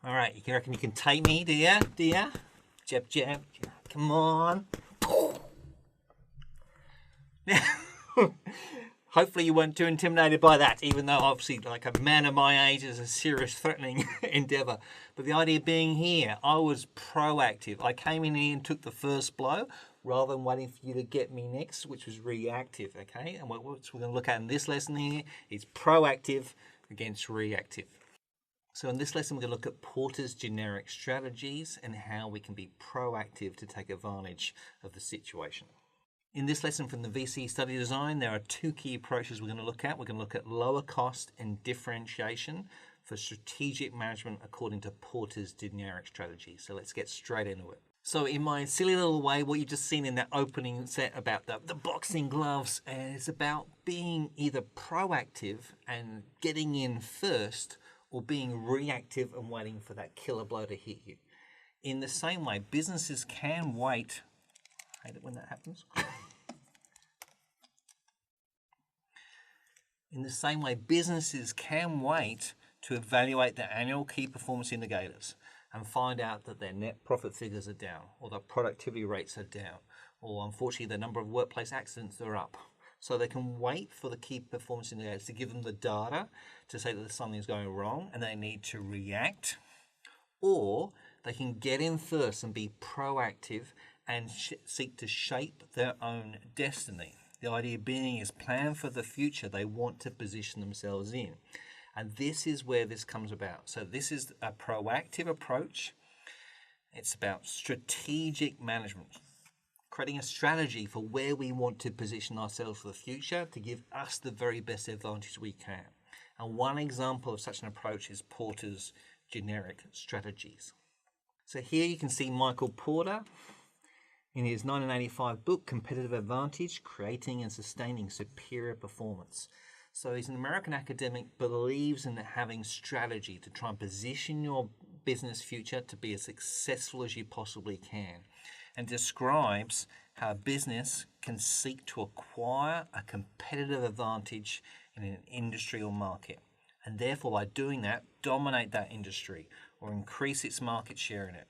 All right, you reckon you can take me, do ya? Do ya? Jab, jab. Come on. Hopefully you weren't too intimidated by that, even though obviously like a man of my age is a serious threatening endeavor. But the idea being here, I was proactive. I came in here and took the first blow rather than waiting for you to get me next, which was reactive, okay? And what we're going to look at in this lesson here is proactive against reactive. So in this lesson, we're going to look at Porter's generic strategies and how we can be proactive to take advantage of the situation. In this lesson from the VCE study design, there are two key approaches we're going to look at. We're going to look at lower cost and differentiation for strategic management according to Porter's generic strategy. So let's get straight into it. So in my silly little way, what you've just seen in that opening set about the boxing gloves is about being either proactive and getting in first or being reactive and waiting for that killer blow to hit you. In the same way, businesses can wait. I hate it when that happens. In the same way, businesses can wait to evaluate their annual key performance indicators and find out that their net profit figures are down, or their productivity rates are down, or unfortunately the number of workplace accidents are up. So they can wait for the key performance indicators to give them the data to say that something is going wrong and they need to react, or they can get in first and be proactive and seek to shape their own destiny. The idea being is plan for the future they want to position themselves in. And this is where this comes about. So this is a proactive approach. It's about strategic management, creating a strategy for where we want to position ourselves for the future to give us the very best advantage we can. And one example of such an approach is Porter's generic strategies. So here you can see Michael Porter in his 1985 book, Competitive Advantage, Creating and Sustaining Superior Performance. So he's an American academic, believes in having strategy to try and position your business future to be as successful as you possibly can, and describes how a business can seek to acquire a competitive advantage in an industry or market, and therefore by doing that, dominate that industry or increase its market share in it.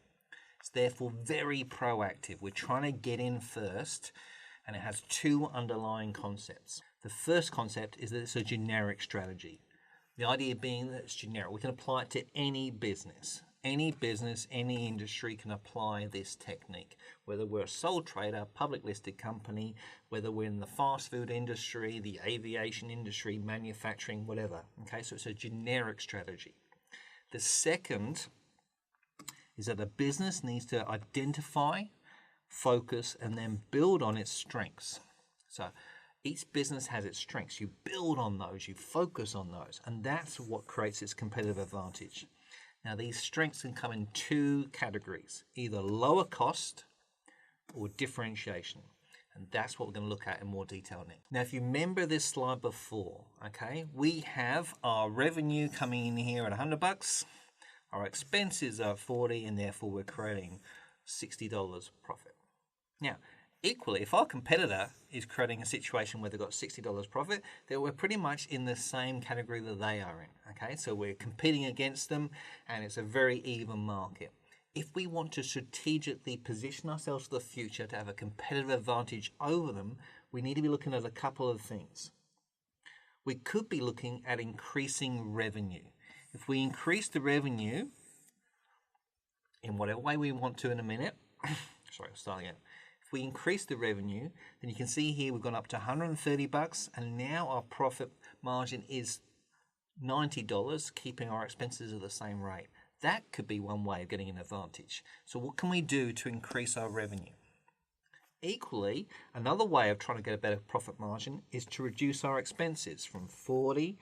It's therefore very proactive. We're trying to get in first, and it has two underlying concepts. The first concept is that it's a generic strategy. The idea being that it's generic. We can apply it to any business. Any business, any industry can apply this technique. Whether we're a sole trader, public listed company, whether we're in the fast food industry, the aviation industry, manufacturing, whatever. Okay, so it's a generic strategy. The second is that a business needs to identify, focus, and then build on its strengths. So each business has its strengths. You build on those, you focus on those, and that's what creates its competitive advantage. Now, these strengths can come in two categories, either lower cost or differentiation. And that's what we're going to look at in more detail next. Now, if you remember this slide before, okay, we have our revenue coming in here at $100. Our expenses are $40, and therefore we're creating $60 profit. Now, equally, if our competitor is creating a situation where they've got $60 profit, then we're pretty much in the same category that they are in, okay? So we're competing against them, and it's a very even market. If we want to strategically position ourselves for the future to have a competitive advantage over them, we need to be looking at a couple of things. We could be looking at increasing revenue. If we increase the revenue in whatever way we want to in a minute, sorry, I'll start again. If we increase the revenue, then you can see here we've gone up to $130, and now our profit margin is $90, keeping our expenses at the same rate. That could be one way of getting an advantage. So what can we do to increase our revenue? Equally, another way of trying to get a better profit margin is to reduce our expenses from 40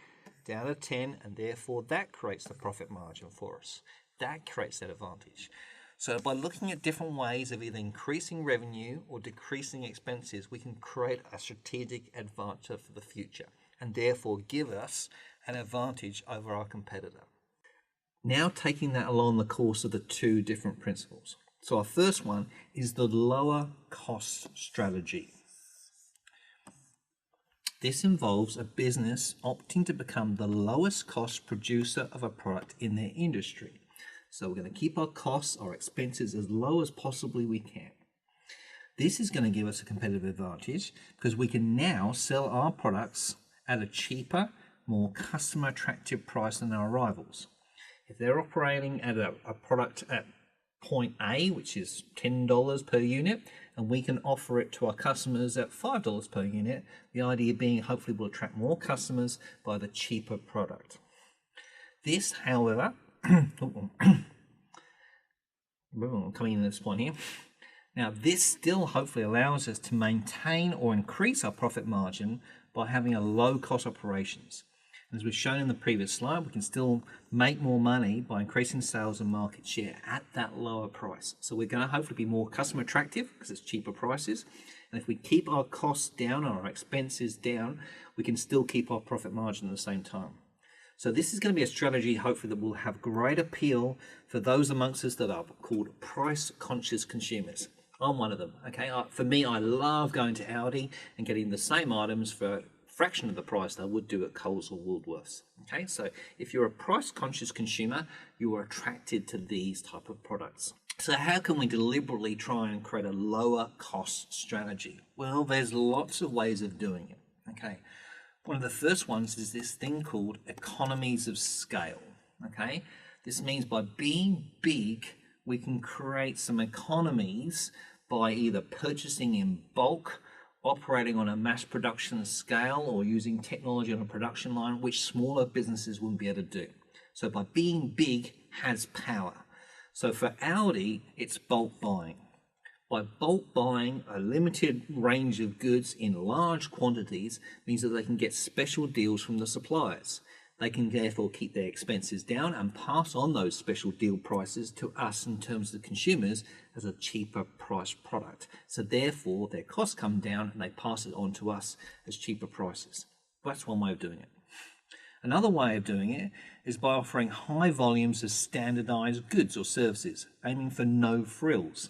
down to 10, and therefore that creates the profit margin for us. That creates that advantage. So by looking at different ways of either increasing revenue or decreasing expenses, we can create a strategic advantage for the future and therefore give us an advantage over our competitor. Now taking that along the course of the two different principles. So our first one is the lower cost strategy. This involves a business opting to become the lowest cost producer of a product in their industry. So we're going to keep our costs, our expenses as low as possibly we can. This is going to give us a competitive advantage because we can now sell our products at a cheaper, more customer attractive price than our rivals. If they're operating at a product at point A, which is $10 per unit, and we can offer it to our customers at $5 per unit, the idea being hopefully we'll attract more customers by the cheaper product. This, however, coming in at this point here, now this still hopefully allows us to maintain or increase our profit margin by having a low cost operations. As we've shown in the previous slide, we can still make more money by increasing sales and market share at that lower price. So we're going to hopefully be more customer attractive because it's cheaper prices. And if we keep our costs down, our expenses down, we can still keep our profit margin at the same time. So this is going to be a strategy hopefully that will have great appeal for those amongst us that are called price conscious consumers. I'm one of them. Okay, for me, I love going to Aldi and getting the same items for fraction of the price they would do at Coles or Woolworths. Okay, so if you're a price conscious consumer, you are attracted to these type of products. So how can we deliberately try and create a lower cost strategy? Well, there's lots of ways of doing it. Okay, one of the first ones is this thing called economies of scale. Okay, this means by being big, we can create some economies by either purchasing in bulk, operating on a mass production scale, or using technology on a production line, which smaller businesses wouldn't be able to do. So by being big has power. So for Aldi, it's bulk buying. By bulk buying a limited range of goods in large quantities means that they can get special deals from the suppliers. They can therefore keep their expenses down and pass on those special deal prices to us in terms of consumers as a cheaper priced product. So therefore their costs come down and they pass it on to us as cheaper prices. That's one way of doing it. Another way of doing it is by offering high volumes of standardized goods or services, aiming for no frills.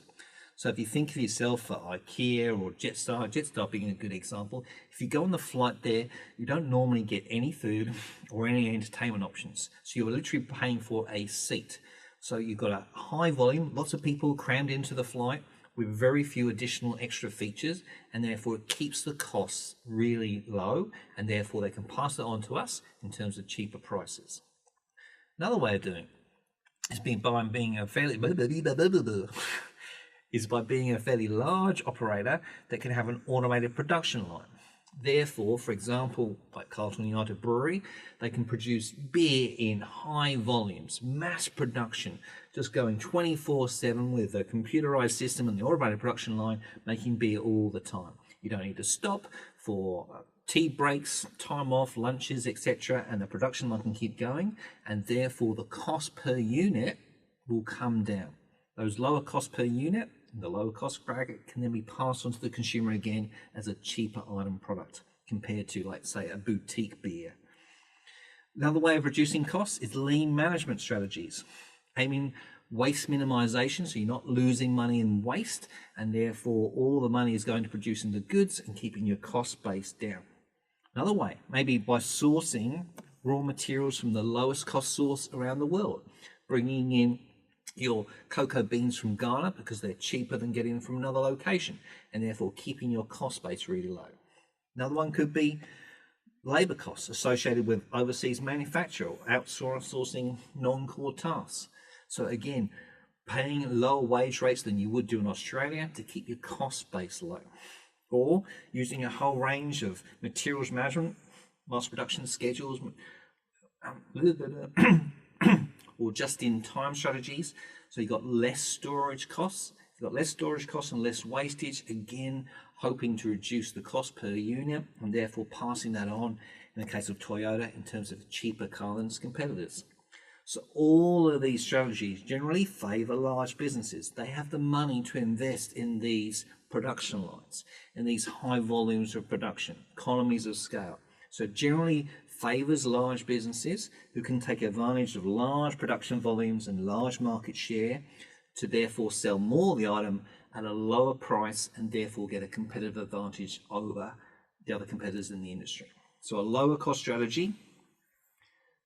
So if you think of yourself for IKEA or Jetstar being a good example, if you go on the flight there, you don't normally get any food or any entertainment options. So you're literally paying for a seat. So you've got a high volume, lots of people crammed into the flight with very few additional extra features, and therefore it keeps the costs really low, and therefore they can pass it on to us in terms of cheaper prices. Another way of doing it is by being a fairly large operator that can have an automated production line. Therefore, for example, like Carlton United Brewery, they can produce beer in high volumes, mass production, just going 24/7 with a computerized system and the automated production line, making beer all the time. You don't need to stop for tea breaks, time off, lunches, etc., and the production line can keep going, and therefore the cost per unit will come down. Those lower costs per unit, the lower cost bracket, can then be passed on to the consumer again as a cheaper item product compared to, like, say, a boutique beer. Another way of reducing costs is lean management strategies, aiming waste minimization, so you're not losing money in waste, and therefore all the money is going to producing the goods and keeping your cost base down. Another way, maybe by sourcing raw materials from the lowest cost source around the world, bringing in your cocoa beans from Ghana because they're cheaper than getting them from another location, and therefore keeping your cost base really low. Another one could be labor costs associated with overseas manufacture or outsourcing non-core tasks. So again, paying lower wage rates than you would do in Australia to keep your cost base low, or using a whole range of materials management, mass production schedules, or just-in-time strategies. So you've got less storage costs. You've got less storage costs and less wastage, again, hoping to reduce the cost per unit and therefore passing that on, in the case of Toyota, in terms of cheaper car than its competitors. So all of these strategies generally favor large businesses. They have the money to invest in these production lines, in these high volumes of production, economies of scale. So generally favors large businesses who can take advantage of large production volumes and large market share to therefore sell more of the item at a lower price and therefore get a competitive advantage over the other competitors in the industry. So a lower cost strategy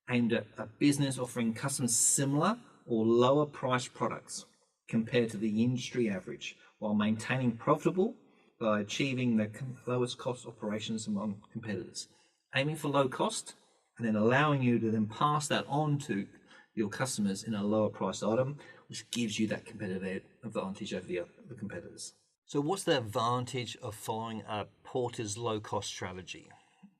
aimed at a business offering customers similar or lower priced products compared to the industry average, while maintaining profitable by achieving the lowest cost operations among competitors. Aiming for low cost and then allowing you to then pass that on to your customers in a lower priced item, which gives you that competitive advantage over the competitors. So what's the advantage of following a Porter's low cost strategy?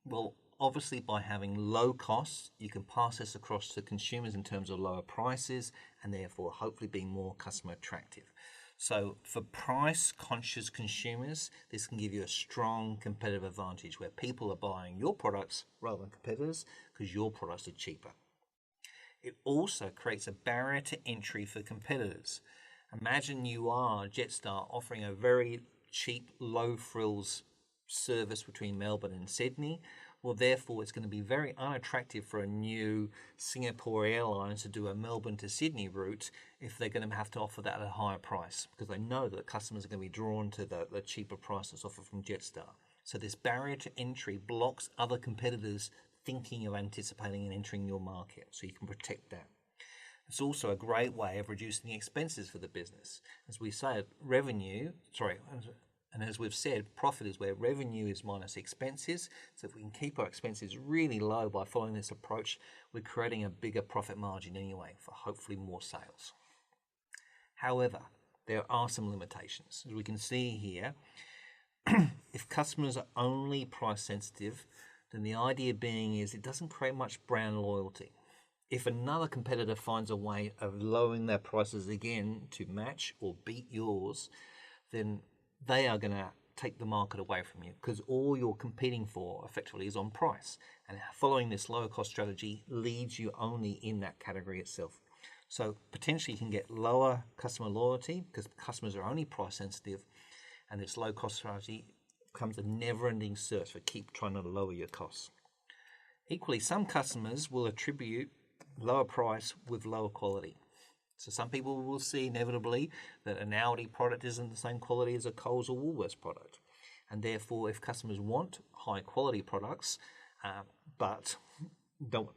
Well, obviously by having low costs, you can pass this across to consumers in terms of lower prices and therefore hopefully being more customer attractive. So for price conscious consumers, this can give you a strong competitive advantage where people are buying your products rather than competitors because your products are cheaper. It also creates a barrier to entry for competitors. Imagine you are Jetstar offering a very cheap, low frills service between Melbourne and Sydney. Well, therefore, it's going to be very unattractive for a new Singapore Airlines to do a Melbourne to Sydney route if they're going to have to offer that at a higher price because they know that customers are going to be drawn to the cheaper price that's offered from Jetstar. So this barrier to entry blocks other competitors thinking of anticipating and entering your market, so you can protect that. It's also a great way of reducing the expenses for the business. As we say, and as we've said, profit is where revenue is minus expenses. So if we can keep our expenses really low by following this approach, we're creating a bigger profit margin anyway for hopefully more sales. However, there are some limitations. As we can see here, if customers are only price sensitive, then the idea being is it doesn't create much brand loyalty. If another competitor finds a way of lowering their prices again to match or beat yours, then they are going to take the market away from you because all you're competing for effectively is on price. And following this lower cost strategy leads you only in that category itself. So potentially you can get lower customer loyalty because customers are only price sensitive, and this low cost strategy becomes a never-ending search for keep trying to lower your costs. Equally, some customers will attribute lower price with lower quality. So some people will see inevitably that an Audi product isn't the same quality as a Coles or Woolworths product. And therefore, if customers want high quality products, but don't,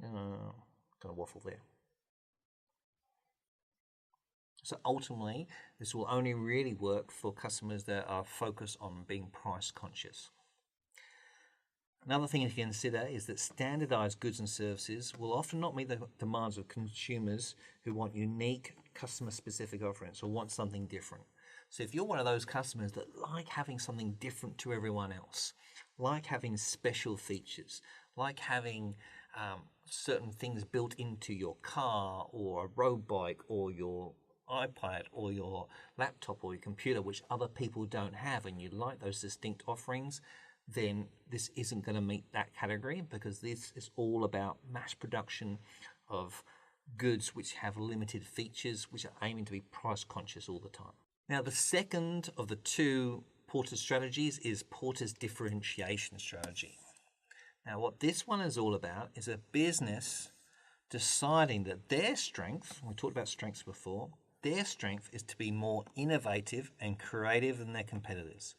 kind of waffle there. So ultimately, this will only really work for customers that are focused on being price conscious. Another thing to consider is that standardized goods and services will often not meet the demands of consumers who want unique customer-specific offerings or want something different. So if you're one of those customers that like having something different to everyone else, like having special features, like having certain things built into your car or a road bike or your iPad or your laptop or your computer, which other people don't have, and you like those distinct offerings, then this isn't going to meet that category because this is all about mass production of goods which have limited features, which are aiming to be price conscious all the time. Now, the second of the two Porter's strategies is Porter's differentiation strategy. Now, what this one is all about is a business deciding that their strength, we talked about strengths before, their strength is to be more innovative and creative than their competitors,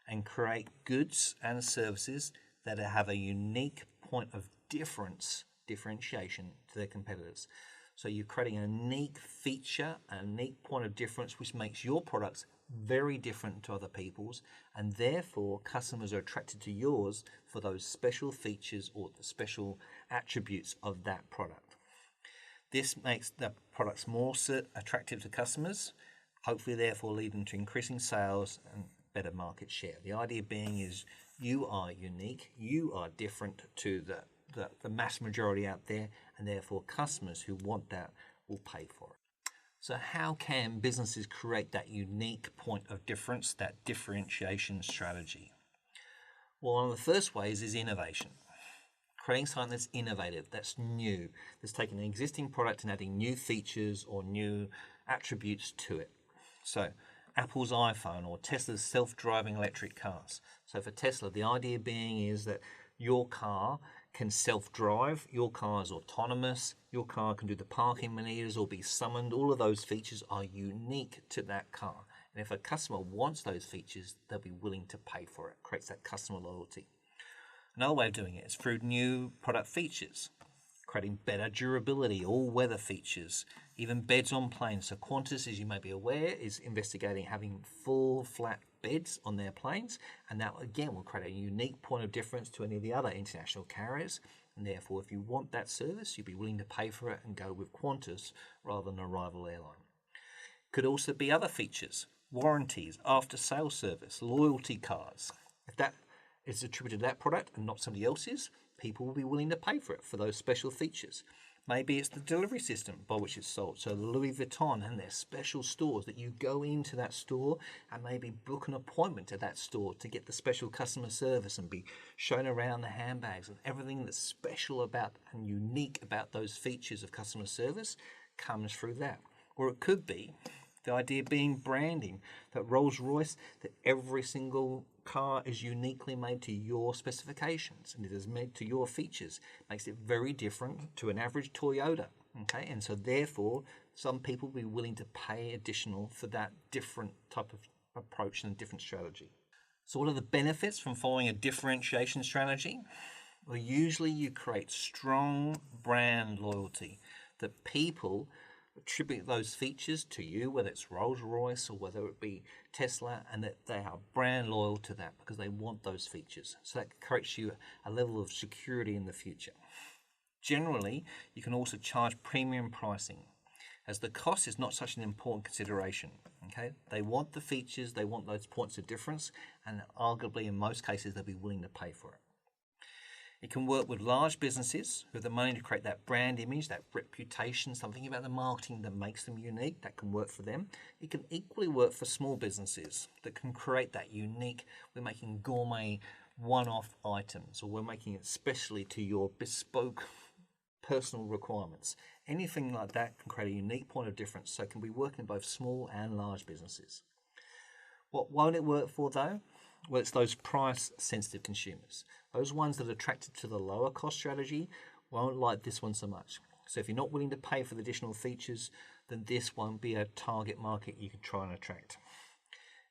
and create goods and services that have a unique point of differentiation to their competitors. So you're creating a unique feature, a unique point of difference, which makes your products very different to other people's, and therefore customers are attracted to yours for those special features or the special attributes of that product. This makes the products more attractive to customers, hopefully therefore leading to increasing sales and better market share. The idea being is you are unique, you are different to the mass majority out there, and therefore customers who want that will pay for it. So how can businesses create that unique point of difference, that differentiation strategy? Well, one of the first ways is innovation. Creating something that's innovative, that's new, that's taking an existing product and adding new features or new attributes to it. So Apple's iPhone or Tesla's self-driving electric cars. So for Tesla, the idea being is that your car can self-drive, your car is autonomous, your car can do the parking meters or be summoned. All of those features are unique to that car. And if a customer wants those features, they'll be willing to pay for it. Creates that customer loyalty. Another way of doing it is through new product features. creating better durability, all-weather features, even beds on planes. So Qantas, as you may be aware, is investigating having full flat beds on their planes, and that again will create a unique point of difference to any of the other international carriers. And therefore, if you want that service, you'd be willing to pay for it and go with Qantas rather than a rival airline. Could also be other features, warranties, after-sales service, loyalty cards. If that is attributed to that product and not somebody else's, people will be willing to pay for it for those special features. Maybe it's the delivery system by which it's sold. So Louis Vuitton and their special stores that you go into that store and maybe book an appointment to that store to get the special customer service and be shown around the handbags and everything that's special about and unique about those features of customer service comes through that. Or it could be the idea being branding, that Rolls-Royce, that every single car is uniquely made to your specifications and it is made to your features, makes it very different to an average Toyota. Okay, and so therefore, some people will be willing to pay additional for that different type of approach and a different strategy. So what are the benefits from following a differentiation strategy? Well, usually you create strong brand loyalty, that people attribute those features to you, whether it's Rolls-Royce or whether it be Tesla, and that they are brand loyal to that because they want those features. So that creates you a level of security in the future. Generally, you can also charge premium pricing, as the cost is not such an important consideration. Okay, they want the features, they want those points of difference, and arguably in most cases they'll be willing to pay for it. It can work with large businesses who have the money to create that brand image, that reputation, something about the marketing that makes them unique. That can work for them. It can equally work for small businesses that can create that unique. We're making gourmet one-off items, or we're making it specially to your bespoke personal requirements. Anything like that can create a unique point of difference. So it can be working in both small and large businesses. What won't it work for though? Well, it's those price-sensitive consumers. Those ones that are attracted to the lower cost strategy won't like this one so much. So if you're not willing to pay for the additional features, then this won't be a target market you can try and attract.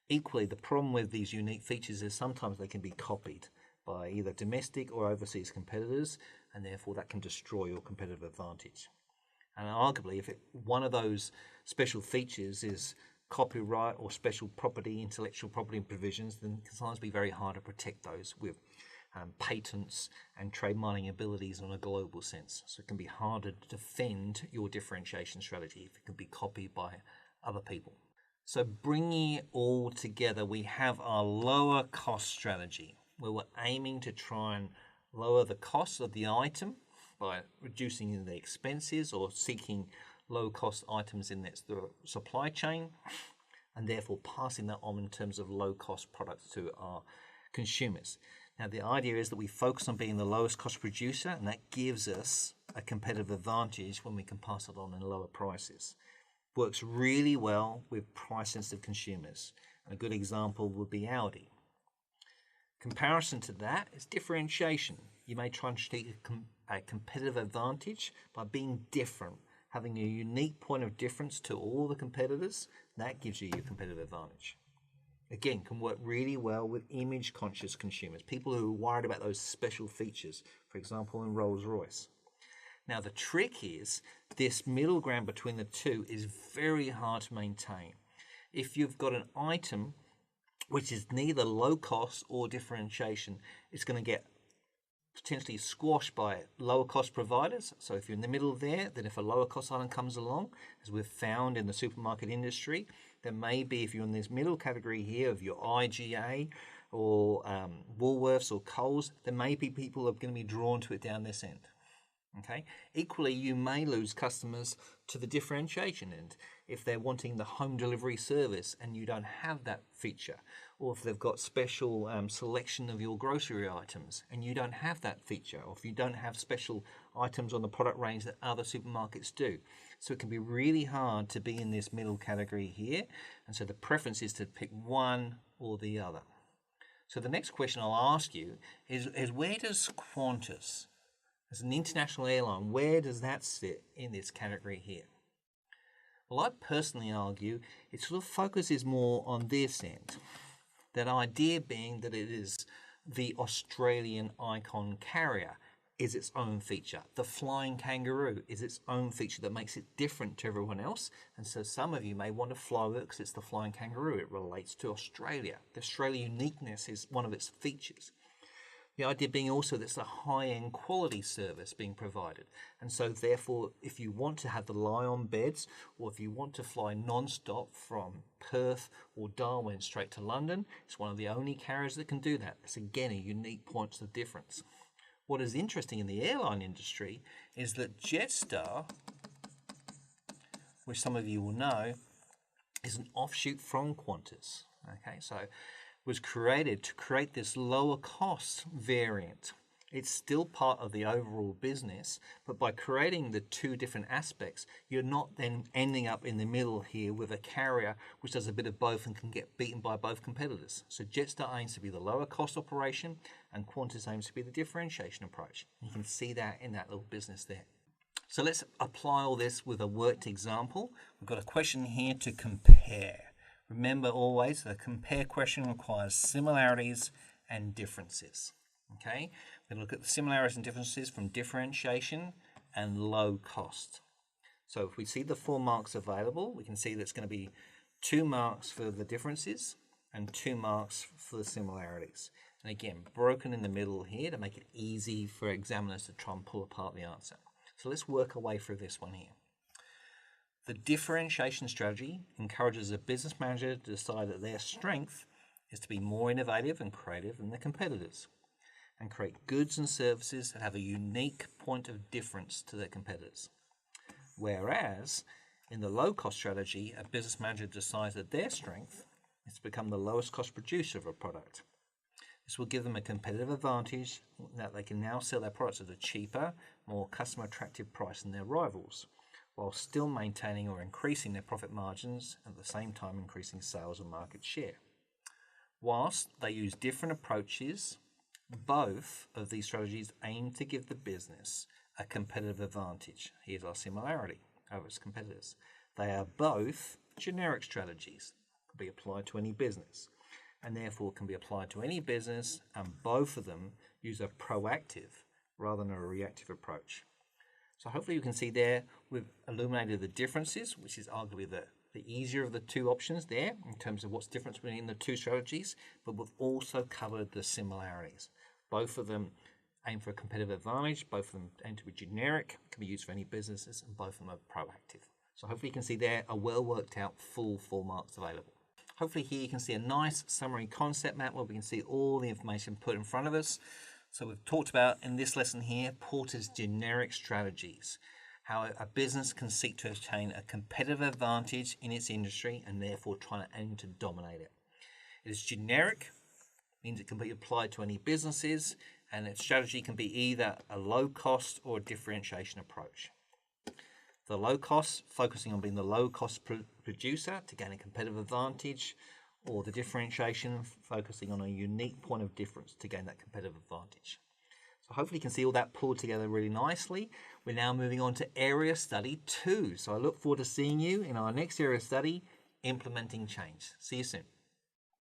Equally, the problem with these unique features is sometimes they can be copied by either domestic or overseas competitors, and therefore that can destroy your competitive advantage. And arguably, if one of those special features is copyright or special property, intellectual property provisions, then it can sometimes be very hard to protect those with patents and trademarking abilities on a global sense. So it can be harder to defend your differentiation strategy if it can be copied by other people. So bringing it all together, we have our lower cost strategy where we're aiming to try and lower the cost of the item by reducing the expenses or seeking low-cost items in the supply chain, and therefore passing that on in terms of low-cost products to our consumers. Now, the idea is that we focus on being the lowest cost producer, and that gives us a competitive advantage when we can pass it on in lower prices. Works really well with price-sensitive consumers. And a good example would be Audi. Comparison to that is differentiation. You may try and take a competitive advantage by being different, having a unique point of difference to all the competitors. That gives you your competitive advantage. Again, can work really well with image-conscious consumers, people who are worried about those special features, for example, in Rolls-Royce. Now, the trick is this middle ground between the two is very hard to maintain. If you've got an item which is neither low cost or differentiation, it's going to get potentially squashed by lower cost providers. So if you're in the middle there, then if a lower cost item comes along, as we've found in the supermarket industry, then maybe if you're in this middle category here of your IGA or Woolworths or Coles, then maybe people are going to be drawn to it down this end. Okay. Equally, you may lose customers to the differentiation end if they're wanting the home delivery service and you don't have that feature, or if they've got special selection of your grocery items and you don't have that feature, or if you don't have special items on the product range that other supermarkets do. So it can be really hard to be in this middle category here, and so the preference is to pick one or the other. So the next question I'll ask you is where does Qantas, as an international airline, where does that sit in this category here? Well, I personally argue it sort of focuses more on this end. That idea being that it is the Australian icon carrier, is its own feature. The flying kangaroo is its own feature that makes it different to everyone else. And so some of you may want to fly with it because it's the flying kangaroo. It relates to Australia. The Australia uniqueness is one of its features. The idea being also that it's a high-end quality service being provided. And so therefore, if you want to have the lie-on beds, or if you want to fly non-stop from Perth or Darwin straight to London, it's one of the only carriers that can do that. It's again a unique point of difference. What is interesting in the airline industry is that Jetstar, which some of you will know, is an offshoot from Qantas. Okay, so was created to create this lower cost variant. It's still part of the overall business, but by creating the two different aspects, you're not then ending up in the middle here with a carrier which does a bit of both and can get beaten by both competitors. So Jetstar aims to be the lower cost operation and Qantas aims to be the differentiation approach. You can see that in that little business there. So let's apply all this with a worked example. We've got a question here to compare. Remember always, the compare question requires similarities and differences. Okay, we're going to look at the similarities and differences from differentiation and low cost. So if we see the 4 marks available, we can see that it's going to be 2 marks for the differences and 2 marks for the similarities. And again, broken in the middle here to make it easy for examiners to try and pull apart the answer. So let's work our way through this one here. The differentiation strategy encourages a business manager to decide that their strength is to be more innovative and creative than their competitors and create goods and services that have a unique point of difference to their competitors. Whereas in the low-cost strategy, a business manager decides that their strength is to become the lowest cost producer of a product. This will give them a competitive advantage that they can now sell their products at a cheaper, more customer-attractive price than their rivals, while still maintaining or increasing their profit margins and at the same time increasing sales and market share. Whilst they use different approaches, both of these strategies aim to give the business a competitive advantage. Here's our similarity over its competitors. They are both generic strategies, can be applied to any business, and therefore can be applied to any business, and both of them use a proactive rather than a reactive approach. So hopefully you can see there we've illuminated the differences, which is arguably the easier of the two options there in terms of what's different between the two strategies, but we've also covered the similarities. Both of them aim for a competitive advantage, both of them aim to be generic, can be used for any businesses, and both of them are proactive. So hopefully you can see there a well worked out full 4 marks available. Hopefully here you can see a nice summary concept map where we can see all the information put in front of us. So we've talked about in this lesson here, Porter's generic strategies, how a business can seek to obtain a competitive advantage in its industry and therefore trying to aim to dominate it. It is generic, means it can be applied to any businesses, and its strategy can be either a low cost or a differentiation approach. The low cost, focusing on being the low cost producer to gain a competitive advantage, or the differentiation, focusing on a unique point of difference to gain that competitive advantage. So hopefully you can see all that pulled together really nicely. We're now moving on to area study 2. So I look forward to seeing you in our next area study, implementing change. See you soon.